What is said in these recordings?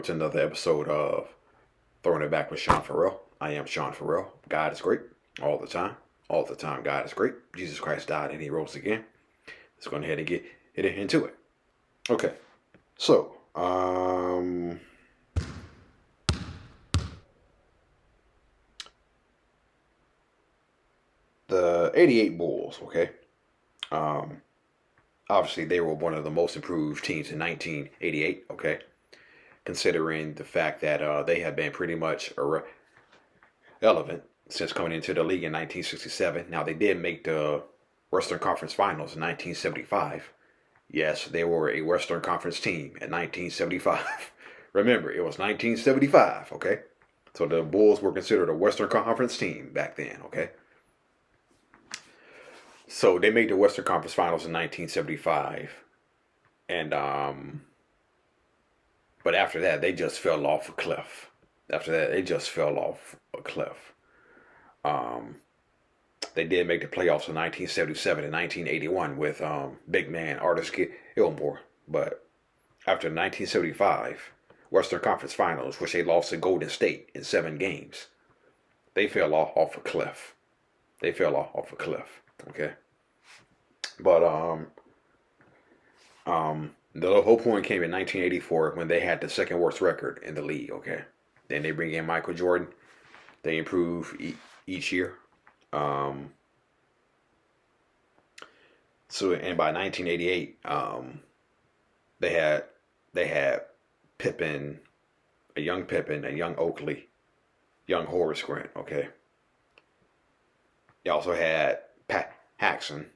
to another episode of Throwing It Back with Sean Farrell. I am Sean Farrell. God is great all the time. All the time, God is great. Jesus Christ died and he rose again. Let's go ahead and get into it. Okay, so, the 88 Bulls, okay? Obviously, they were one of the most improved teams in 1988, okay? Considering the fact that they have been pretty much irrelevant since coming into the league in 1967. Now, they did make the Western Conference Finals in 1975. Yes, they were a Western Conference team in 1975. Remember, it was 1975, okay? So the Bulls were considered a Western Conference team back then, okay? So they made the Western Conference Finals in 1975. And, but after that, they just fell off a cliff. After that, they just fell off a cliff. They did make the playoffs in 1977 and 1981 with big man Artis Gilmore. But after the 1975 Western Conference Finals, which they lost to Golden State in 7 games, they fell off a cliff. They fell off a cliff. Okay. But the whole point came in 1984 when they had the second worst record in the league. Okay. Then they bring in Michael Jordan. They improve each year. So, and by 1988, they had Pippen, a young Oakley, young Horace Grant. Okay. They also had Pat Paxson.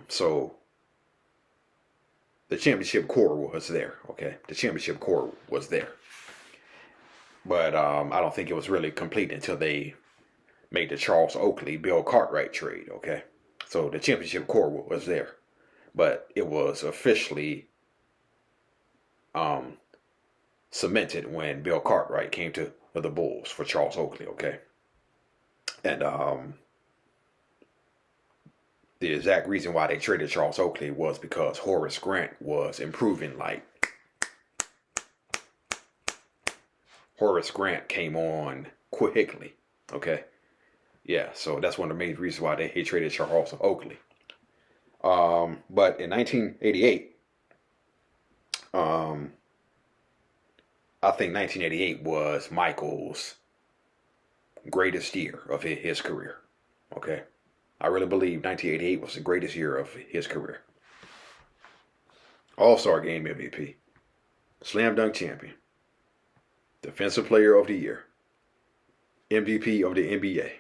So the championship core was there. Okay, the championship core was there. But I don't think it was really complete until they made the Charles Oakley, Bill Cartwright trade. Okay, so the championship core was there, but it was officially cemented when Bill Cartwright came to the Bulls for Charles Oakley. Okay, and the exact reason why they traded Charles Oakley was because Horace Grant was improving like. Horace Grant came on quickly, okay? Yeah, so that's one of the main reasons why he traded Charles Oakley. But in 1988, I think 1988 was Michael's greatest year of his career, okay? I really believe 1988 was the greatest year of his career. All-Star Game MVP, Slam Dunk Champion, Defensive Player of the Year, MVP of the NBA,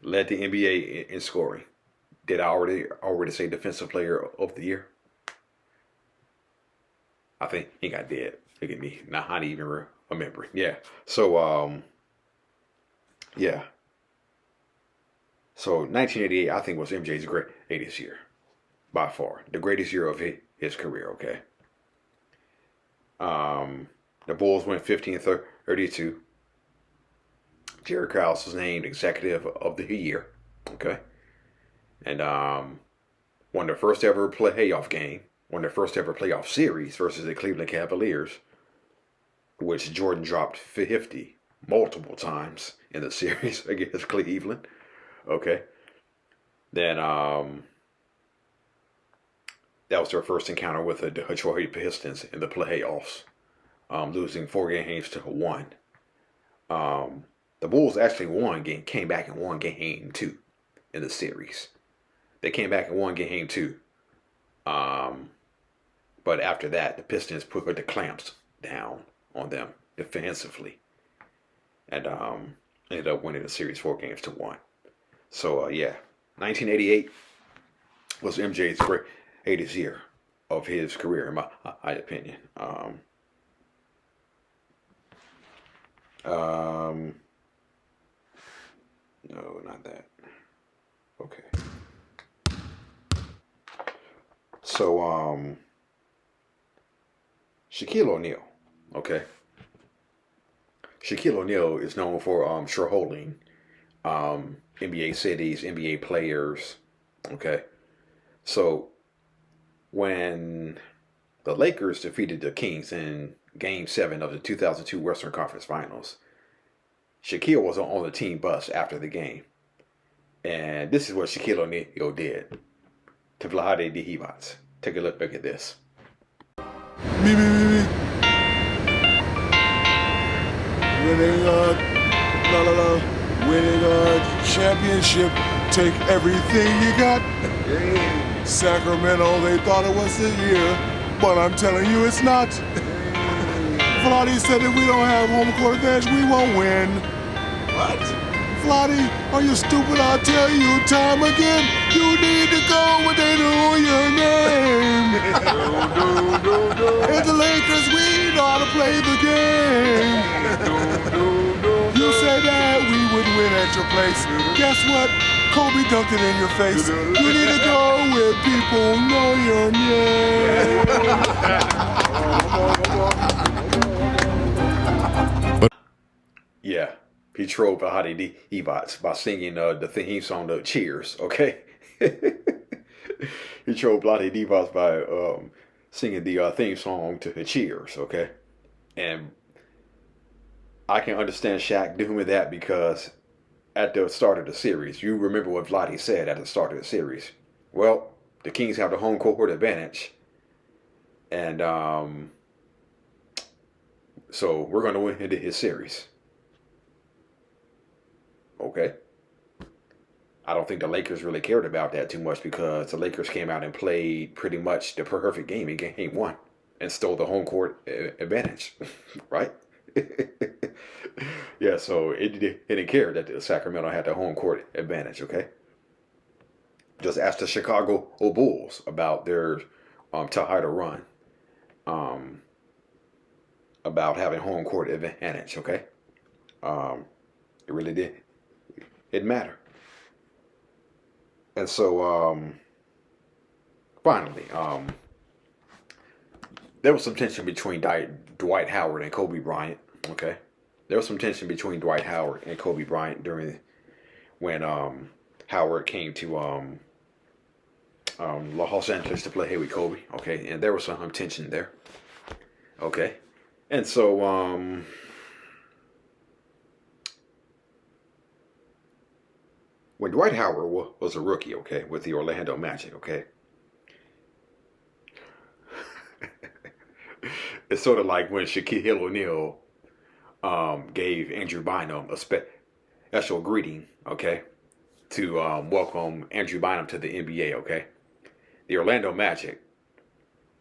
led the NBA in scoring. Did I already say Defensive Player of the Year? I think he got dead. Look at me. Now I don't even remember. Yeah. So, yeah. So 1988, I think, was MJ's greatest year. By far. The greatest year of his career, okay? The Bulls went 15-32. Jerry Krause was named Executive of the Year, okay? And won their first ever playoff game, won their first ever playoff series versus the Cleveland Cavaliers, which Jordan dropped 50 multiple times in the series against Cleveland. Okay. Then that was their first encounter with the Detroit Pistons in the playoffs, losing 4 games to 1. The Bulls actually came back and won game 2 in the series. They came back and won game 2. But after that, the Pistons put the clamps down on them defensively, and ended up winning the series 4 games to 1. So, yeah, 1988 was MJ's greatest year of his career, in my opinion. No, not that. Okay. So, Shaquille O'Neal, okay? Shaquille O'Neal is known for holding NBA cities, NBA players, okay? So when the Lakers defeated the Kings in Game 7 of the 2002 Western Conference Finals. Shaquille was on the team bus after the game. And this is what Shaquille O'Neal did to Vlade Divac. Take a look at this. Me. Winning winning a championship. Take everything you got. Sacramento, they thought it was the year, but I'm telling you it's not. Vlade said that we don't have home court advantage, we won't win. What? Vlade, are you stupid? I'll tell you time again. You need to go when they know your name. And the Lakers, we know how to play the game. You said that we would win at your place. Guess what? Kobe dunked it in your face. You need to go where people know your name. Yeah, he trolled Vlade Divac by singing the theme song to Cheers, okay? He trolled Vlade Divac by singing the theme song to Cheers, okay? And I can understand Shaq doing that because at the start of the series, you remember what Vlade said at the start of the series. Well, the Kings have the home court advantage. And so we're going to win into his series. Okay. I don't think the Lakers really cared about that too much because the Lakers came out and played pretty much the perfect game in game 1 and stole the home court advantage, right? Yeah, so it didn't care that the Sacramento had the home court advantage, okay? Just ask the Chicago Bulls about their title run, about having home court advantage, okay? It really didn't matter. And so, finally, there was some tension between Dwight Howard and Kobe Bryant, okay? There was some tension between Dwight Howard and Kobe Bryant when Howard came to Los Angeles to play with Kobe, okay? And there was some tension there, okay? And so, when Dwight Howard was a rookie, okay, with the Orlando Magic, okay, it's sort of like when Shaquille O'Neal gave Andrew Bynum a special greeting, okay, to welcome Andrew Bynum to the NBA, okay. The Orlando Magic,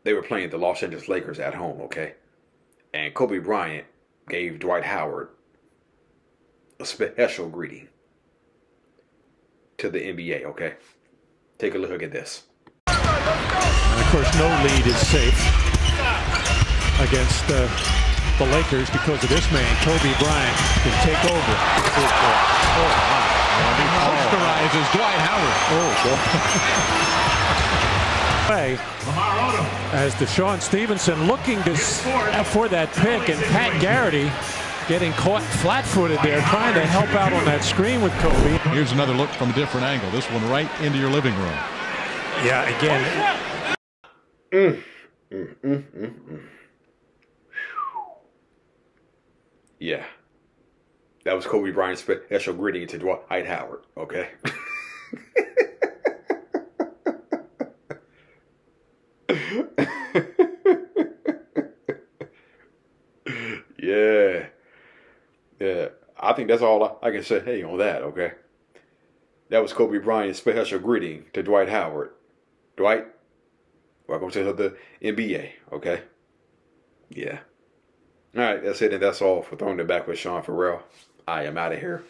they were playing the Los Angeles Lakers at home, okay, and Kobe Bryant gave Dwight Howard a special greeting to the NBA, okay? Take a look at this. And of course, no lead is safe against the Lakers because of this man. Kobe Bryant can take over. Posterizes Dwight Howard. As Deshaun Stevenson looking for that pick, and Pat Garrity getting caught flat-footed there, trying to help out on that screen with Kobe. Here's another look from a different angle. This one right into your living room. Yeah, again. Yeah. That was Kobe Bryant's special greeting to Dwight Howard, okay? Yeah. Yeah, I think that's all I can say on that, okay? That was Kobe Bryant's special greeting to Dwight Howard. Dwight, welcome to the NBA, okay? Yeah. All right, that's it, and that's all for Throwing It Back with Sean Farrell. I am out of here.